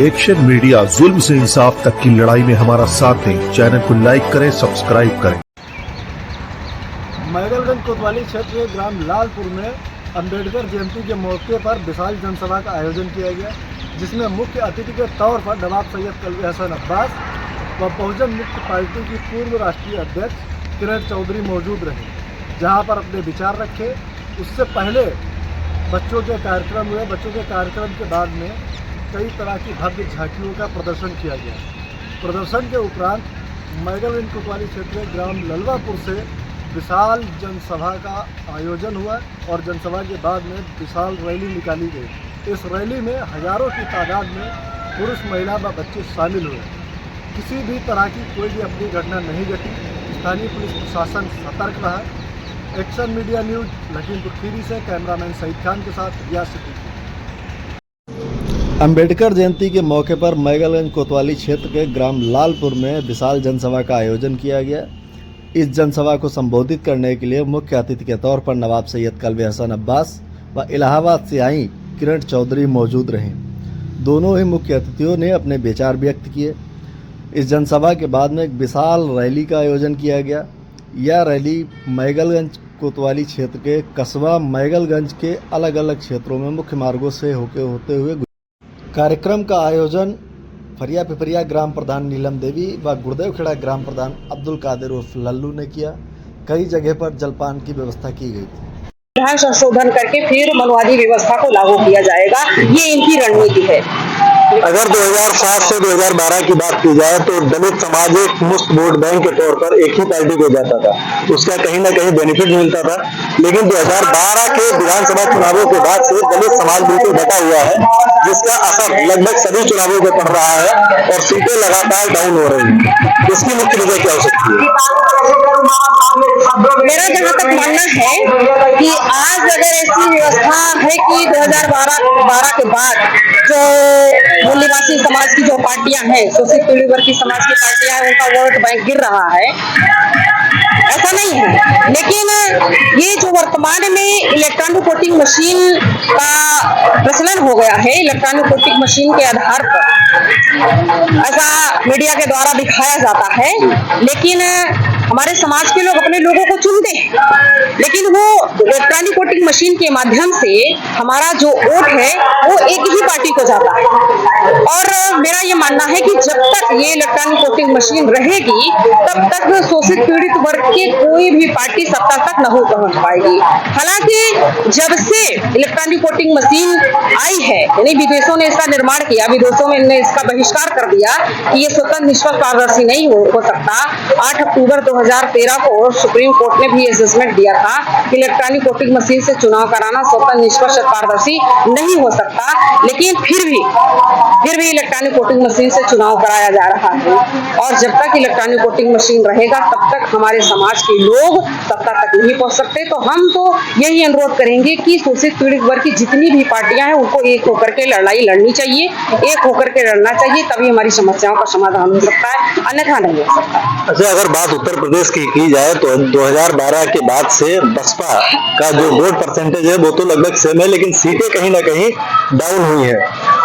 Action media जुल्म से इंसाफ तक की लड़ाई में हमारा साथ दें। चैनल को लाइक करें, सब्सक्राइब करें। मैगलगंज कोतवाली क्षेत्र के ग्राम लालपुर में अंबेडकर जयंती के मौके पर विशाल जनसभा का आयोजन किया गया, जिसमें मुख्य अतिथि के तौर पर नवाब सैयद कल्बी हसन अब्बास व बहुजन मुक्ति पार्टी की पूर्व राष्ट्रीय अध्यक्ष किरण चौधरी मौजूद रहे, जहां पर अपने विचार रखे। उससे पहले बच्चों के कार्यक्रम हुए। बच्चों के कार्यक्रम के बाद में कई तरह की भव्य झांकियों का प्रदर्शन किया गया। प्रदर्शन के उपरांत मैगलगंज कोतवाली क्षेत्र के ग्राम ललवापुर से विशाल जनसभा का आयोजन हुआ और जनसभा के बाद में विशाल रैली निकाली गई। इस रैली में हजारों की तादाद में पुरुष, महिला व बच्चे शामिल हुए। किसी भी तरह की कोई भी अप्रिय घटना नहीं घटी। स्थानीय पुलिस प्रशासन सतर्क रहा। Action media news Lakhimpur Kheri से कैमरामैन सईद खान के साथ रियाज सिद्दीकी। अंबेडकर जयंती के मौके पर मैगलगंज कोतवाली क्षेत्र के ग्राम लालपुर में विशाल जनसभा का आयोजन किया गया। इस जनसभा को संबोधित करने के लिए मुख्य अतिथि के तौर पर नवाब सैयद कल्बी हसन अब्बास व इलाहाबाद से आई किरण चौधरी मौजूद रहे। दोनों ही मुख्य अतिथियों ने अपने विचार व्यक्त किए। इस जनसभा के बाद में एक विशाल रैली का आयोजन किया गया। यह रैली मैगलगंज कोतवाली क्षेत्र के कस्बा मैगलगंज के अलग अलग क्षेत्रों में मुख्य मार्गों से होते हुए कार्यक्रम का आयोजन फरिया पिपरिया ग्राम प्रधान नीलम देवी व गुरुदेवखेड़ा ग्राम प्रधान अब्दुल कादिर उर्फ लल्लू ने किया। कई जगह पर जलपान की व्यवस्था की गई थी। संविधान संशोधन करके फिर मनुवादी व्यवस्था को लागू किया जाएगा, ये इनकी रणनीति है। अगर 2007 से 2012 की बात की जाए तो दलित समाज एक मुफ्त वोट बैंक के तौर पर एक ही पार्टी को जाता था, उसका कहीं ना कहीं बेनिफिट मिलता था। लेकिन 2012 के विधानसभा चुनावों के बाद से दलित समाज बिल्कुल बटा हुआ है, जिसका असर लगभग सभी चुनावों पे पड़ रहा है और सीटें लगातार डाउन हो रही हैं। इसकी मुख्य वजह क्या हो सकती है? मेरा जहाँ तक मानना है कि आज अगर ऐसी व्यवस्था है कि 2012 के बाद जो मूल्यवासी समाज की जो पार्टियां हैं, शोषित पीढ़ी वर्ग की समाज की पार्टियां हैं, उनका वोट बैंक गिर रहा है, ऐसा नहीं है। लेकिन ये जो वर्तमान में इलेक्ट्रॉनिक वोटिंग मशीन का प्रचलन हो गया है, इलेक्ट्रॉनिक वोटिंग मशीन के आधार पर ऐसा मीडिया के द्वारा दिखाया जाता है, लेकिन हमारे समाज के लोग अपने लोगों को चुनते हैं, लेकिन वो इलेक्ट्रॉनिक वोटिंग मशीन के माध्यम से हमारा जो वोट है वो एक ही पार्टी को जाता है। और मेरा ये मानना है कि जब तक ये इलेक्ट्रॉनिक वोटिंग मशीन रहेगी तब तक शोषित पीड़ित वर्ग की कोई भी पार्टी सत्ता तक नहीं पहुंच पाएगी। हालांकि जब से इलेक्ट्रॉनिक वोटिंग मशीन आई है, यानी विदेशों ने इसका निर्माण किया, विदेशों में ने इसका बहिष्कार कर दिया कि ये स्वतंत्र निष्पक्ष पारदर्शी नहीं हो सकता। 8 अक्टूबर 2013 को सुप्रीम कोर्ट ने भी असेसमेंट दिया था कि इलेक्ट्रॉनिक वोटिंग मशीन से चुनाव कराना स्वतंत्र निष्पक्ष पारदर्शी नहीं हो सकता, लेकिन फिर भी इलेक्ट्रॉनिक वोटिंग मशीन से चुनाव कराया जा रहा है। और जब तक इलेक्ट्रॉनिक वोटिंग मशीन रहेगा तब तक हमारे समाज के लोग सत्ता तक नहीं पहुंच सकते। तो हम तो यही अनुरोध करेंगे कि शोषित पीड़ित वर्ग की जितनी भी पार्टियां हैं उनको एक होकर के लड़ाई लड़नी चाहिए, एक होकर के लड़ना चाहिए, तभी हमारी समस्याओं का समाधान हो सकता है, अन्यथा नहीं हो सकता। अच्छा, अगर बात उत्तर प्रदेश की जाए तो 2012 के बाद से बसपा का जो वोट परसेंटेज है वो तो लगभग सेम है, लेकिन सीटें कहीं ना कहीं डाउन हुई है।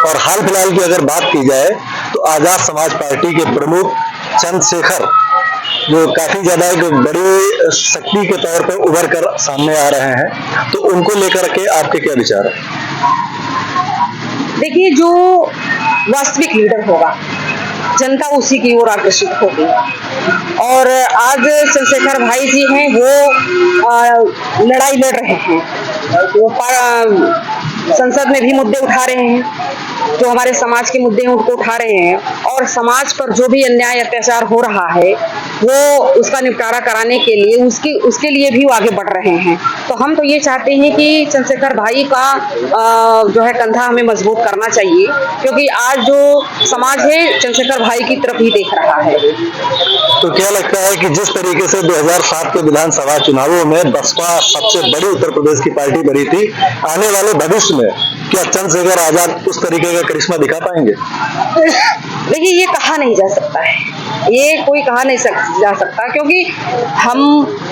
और हाल फिलहाल की अगर बात की जाए तो आजाद समाज पार्टी के प्रमुख चंद्रशेखर जो काफी ज्यादा एक बड़ी शक्ति के तौर पर उभर कर सामने आ रहे हैं, तो उनको लेकर के आपके क्या विचार है? देखिए, जो वास्तविक लीडर होगा जनता उसी की ओर आकर्षित होगी। और आज चंद्रशेखर भाई जी हैं, वो लड़ाई लड़ रहे हैं, वो संसद में भी मुद्दे उठा रहे हैं, जो हमारे समाज के मुद्दे हैं उनको उठा रहे हैं, और समाज पर जो भी अन्याय अत्याचार हो रहा है वो उसका निपटारा कराने के लिए उसके लिए भी वो आगे बढ़ रहे हैं। तो हम तो ये चाहते हैं कि चंद्रशेखर भाई का जो है कंधा हमें मजबूत करना चाहिए, क्योंकि आज जो समाज है चंद्रशेखर भाई की तरफ ही देख रहा है। तो क्या लगता है कि जिस तरीके से 2007 के विधानसभा चुनावों में बसपा सबसे बड़ी उत्तर प्रदेश की पार्टी बनी थी, आने वाले भविष्य में क्या चंद्रशेखर आजाद उस तरीके का करिश्मा दिखा पाएंगे? देखिए, ये कहा नहीं जा सकता है, ये कोई कहा नहीं जा सकता, क्योंकि हम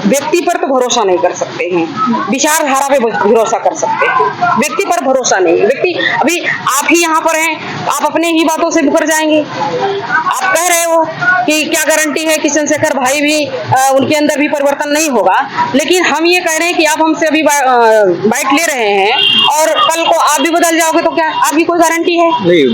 व्यक्ति पर तो भरोसा नहीं कर सकते हैं, विचारधारा पे भरोसा कर सकते हैं, व्यक्ति पर भरोसा नहीं। व्यक्ति, अभी आप ही यहाँ पर हैं, आप अपने ही बातों से मुकर जाएंगे। आप कह रहे हो कि क्या गारंटी है कि चंद्रशेखर भाई भी उनके अंदर भी परिवर्तन नहीं होगा, लेकिन हम ये कह रहे हैं कि आप हमसे अभी बाइट ले रहे हैं और कल को आप भी बदल जाओगे तो क्या आपकी कोई गारंटी है?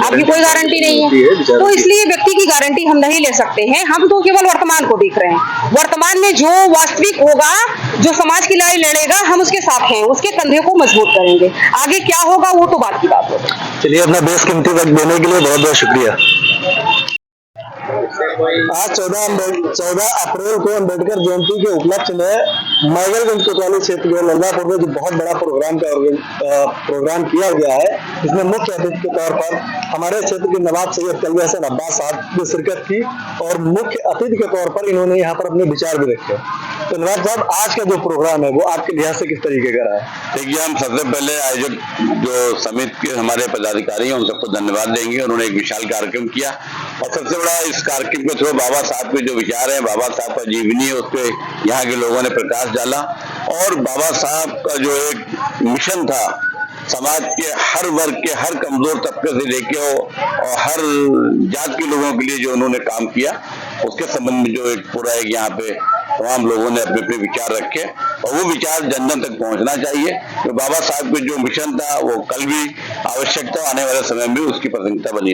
आपकी कोई गारंटी नहीं है। तो इसलिए व्यक्ति की गारंटी हम नहीं ले सकते हैं। हम तो केवल वर्तमान को देख रहे हैं। वर्तमान में जो वास्तविक होगा, जो समाज की लड़ाई लड़ेगा, हम उसके साथ हैं, उसके कंधे को मजबूत करेंगे। आगे क्या होगा वो तो बात की बात होगी। चलिए, अपना बेशकीमती वक्त देने के लिए बहुत बहुत शुक्रिया। आज 14 अप्रैल को अम्बेडकर जयंती के उपलक्ष्य में मैगलगंज कोतवाली क्षेत्र के लल्लापुर में जो बहुत बड़ा प्रोग्राम किया गया है, इसमें मुख्य अतिथि के तौर पर हमारे क्षेत्र के नवाब सैयद कलवी हसन अब्बास साहब ने शिरकत की और मुख्य अतिथि के तौर पर इन्होंने यहाँ पर अपने विचार भी रखे। तो नवाब साहब, आज का जो प्रोग्राम है वो आपके लिहाज से किस तरीके का रहा है? देखिए, हम सबसे पहले आयोजक जो समिति के हमारे पदाधिकारी हैं उन सबको धन्यवाद देंगे। उन्होंने एक विशाल कार्यक्रम किया और सबसे बड़ा इस कार्यक्रम के थ्रू बाबा साहब के जो विचार हैं, बाबा साहब का जीवनी है, उस पर यहाँ के लोगों ने प्रकाश डाला और बाबा साहब का जो एक मिशन था, समाज के हर वर्ग के, हर कमजोर तबके से लेके और हर जात के लोगों के लिए जो उन्होंने काम किया, उसके संबंध में जो एक पूरा एक यहाँ पे तमाम लोगों ने अपने अपने विचार रखे और वो विचार जन जन तक पहुंचना चाहिए। तो बाबा साहब के जो मिशन था वो कल भी आवश्यक था, आने वाले समय में उसकी प्राथमिकता बनी